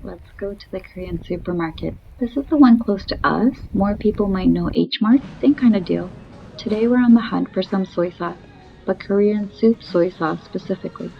let's go to the Korean supermarket. This is the one close to us. More people might know H Mart, same kind of deal. Today we're on the hunt for some soy sauce, but Korean soup soy sauce specifically.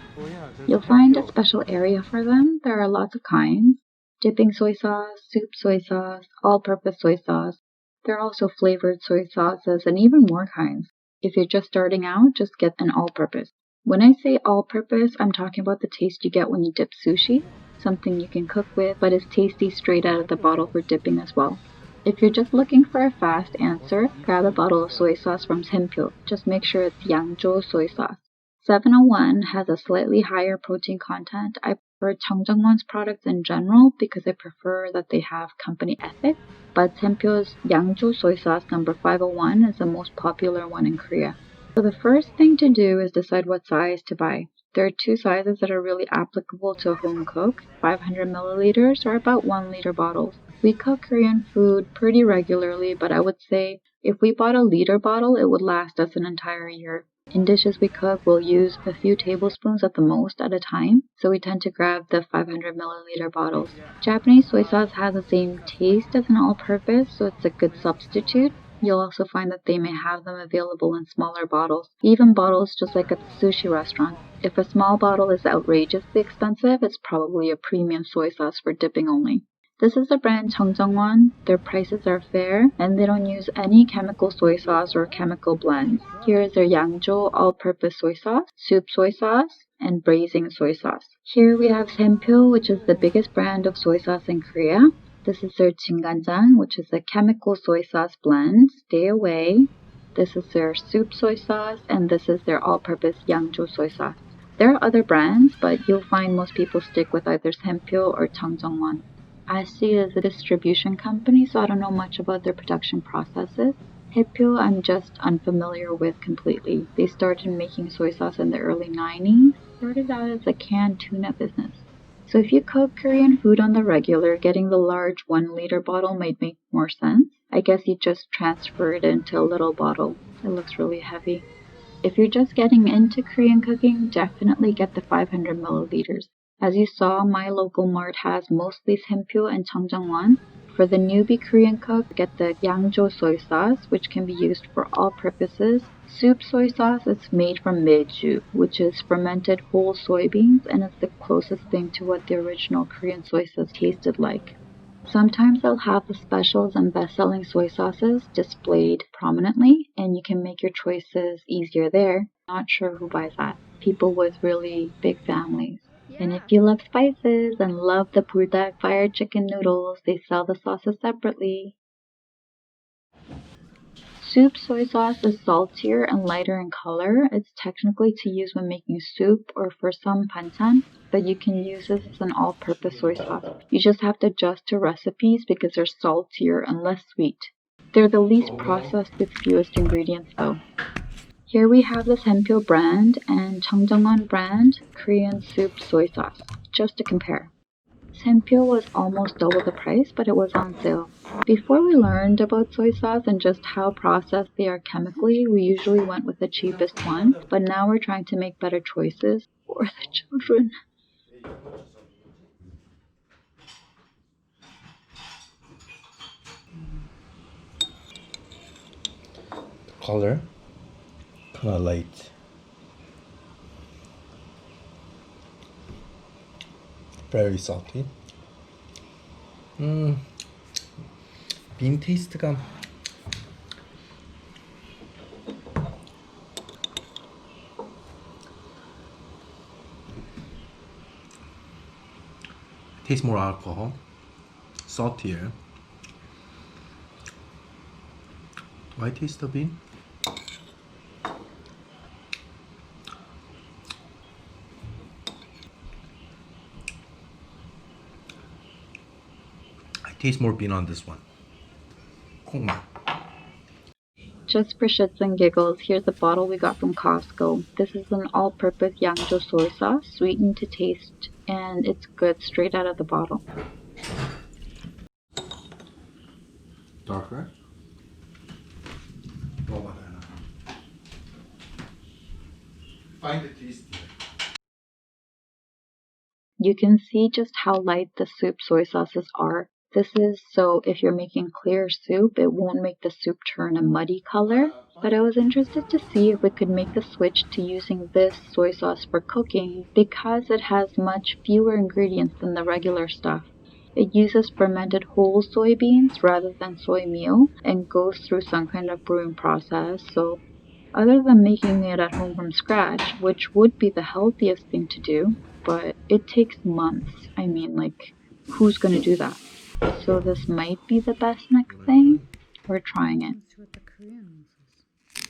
You'll find a special area for them. There are lots of kinds. Dipping soy sauce, soup soy sauce, all-purpose soy sauce. There are also flavored soy sauces and even more kinds. If you're just starting out, just get an all-purpose. When I say all-purpose, I'm talking about the taste you get when you dip sushi, something you can cook with, but is tasty straight out of the bottle for dipping as well. If you're just looking for a fast answer, grab a bottle of soy sauce from Sempio. Just make sure it's YANGJO Soy Sauce. 701 has a slightly higher protein content. I prefer ChungJungOne's products in general because I prefer that they have company ethics, but Sempio's YANGJO Soy Sauce number 501 is the most popular one in Korea. So the first thing to do is decide what size to buy. There are two sizes that are really applicable to a home cook, 500 milliliters or about 1 liter bottles. We cook Korean food pretty regularly, but I would say if we bought a liter bottle, it would last us an entire year. In dishes we cook, we'll use a few tablespoons at the most at a time, so we tend to grab the 500 milliliter bottles. Japanese soy sauce has the same taste as an all-purpose, so it's a good substitute. You'll also find that they may have them available in smaller bottles, even bottles just like at the sushi restaurant. If a small bottle is outrageously expensive, it's probably a premium soy sauce for dipping only. This is the brand ChungJungOne. Their prices are fair, and they don't use any chemical soy sauce or chemical blends. Here is their YANGJO all-purpose soy sauce, soup soy sauce, and braising soy sauce. Here we have Sempio, which is the biggest brand of soy sauce in Korea. This is their GANJANG, which is a chemical soy sauce blend. Stay away. This is their soup soy sauce, and this is their all-purpose YANGJO soy sauce. There are other brands, but you'll find most people stick with either Sempio or ChungJungOne. IC is a distribution company, so I don't know much about their production processes. Sempio I'm just unfamiliar with completely. They started making soy sauce in the early 90s, started out as a canned tuna business. So if you cook Korean food on the regular, getting the large 1 liter bottle might make more sense. I guess you just transfer it into a little bottle. It looks really heavy. If you're just getting into Korean cooking, definitely get the 500 milliliters. As you saw, my local mart has mostly Sempio and ChungJungOne. For the newbie Korean cook, get the YANGJO soy sauce, which can be used for all purposes. Soup soy sauce is made from meju, which is fermented whole soybeans, and is the closest thing to what the original Korean soy sauce tasted like. Sometimes they'll have the specials and best-selling soy sauces displayed prominently, and you can make your choices easier there. Not sure who buys that. People with really big families. And if you love spices and love the BULDAK fried chicken noodles, they sell the sauces separately. Soup soy sauce is saltier and lighter in color. It's technically to use when making soup or for some banchan, but you can use this as an all-purpose soy sauce. You just have to adjust to recipes because they're saltier and less sweet. They're the least processed with fewest ingredients though. Here we have the Sempio brand and ChungJungOne brand Korean soup soy sauce, just to compare. Sempio was almost double the price, but it was on sale. Before we learned about soy sauce and just how processed they are chemically, we usually went with the cheapest one, but now we're trying to make better choices for the children. Color kind of light, very salty. bean taste가 tastes more alcohol, saltier. Why taste the bean? I taste more bean on this one. 콩맛. Just for shits and giggles, here's the bottle we got from Costco. This is an all-purpose YANGJO soy sauce, sweetened to taste, and it's good straight out of the bottle. Darker? Find it tasty. You can see just how light the soup soy sauces are. This is so if you're making clear soup, it won't make the soup turn a muddy color. But I was interested to see if we could make the switch to using this soy sauce for cooking because it has much fewer ingredients than the regular stuff. It uses fermented whole soybeans rather than soy meal and goes through some kind of brewing process. So other than making it at home from scratch, which would be the healthiest thing to do, but it takes months. I mean, like, who's going to do that? So this might be the best next thing. We're trying it. Let's see what the Korean says.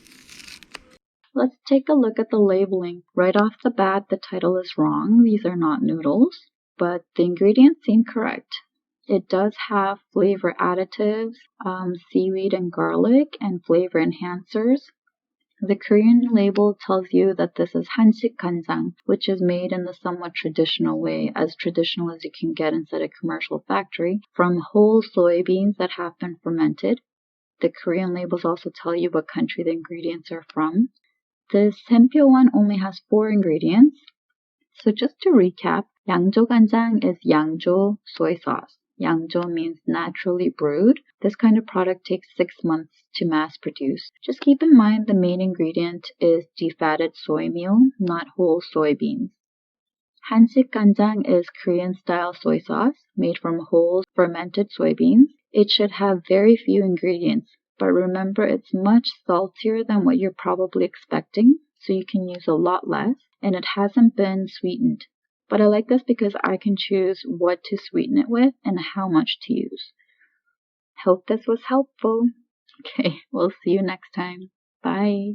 Let's take a look at the labeling. Right off the bat, the title is wrong. These are not noodles, but the ingredients seem correct. It does have flavor additives, seaweed and garlic, and flavor enhancers. The Korean label tells you that this is YANGJO GANJANG, which is made in the somewhat traditional way, as traditional as you can get inside a commercial factory, from whole soybeans that have been fermented. The Korean labels also tell you what country the ingredients are from. The Sempio one only has 4 ingredients. So just to recap, 양조 간장 is 양조 soy sauce. 양조 means naturally brewed. This kind of product takes 6 months to mass produce. Just keep in mind the main ingredient is defatted soy meal, not whole soybeans. YANGJO GANJANG is Korean style soy sauce made from whole fermented soybeans. It should have very few ingredients, but remember it's much saltier than what you're probably expecting, so you can use a lot less, and it hasn't been sweetened. But I like this because I can choose what to sweeten it with and how much to use. Hope this was helpful. Okay, we'll see you next time. Bye.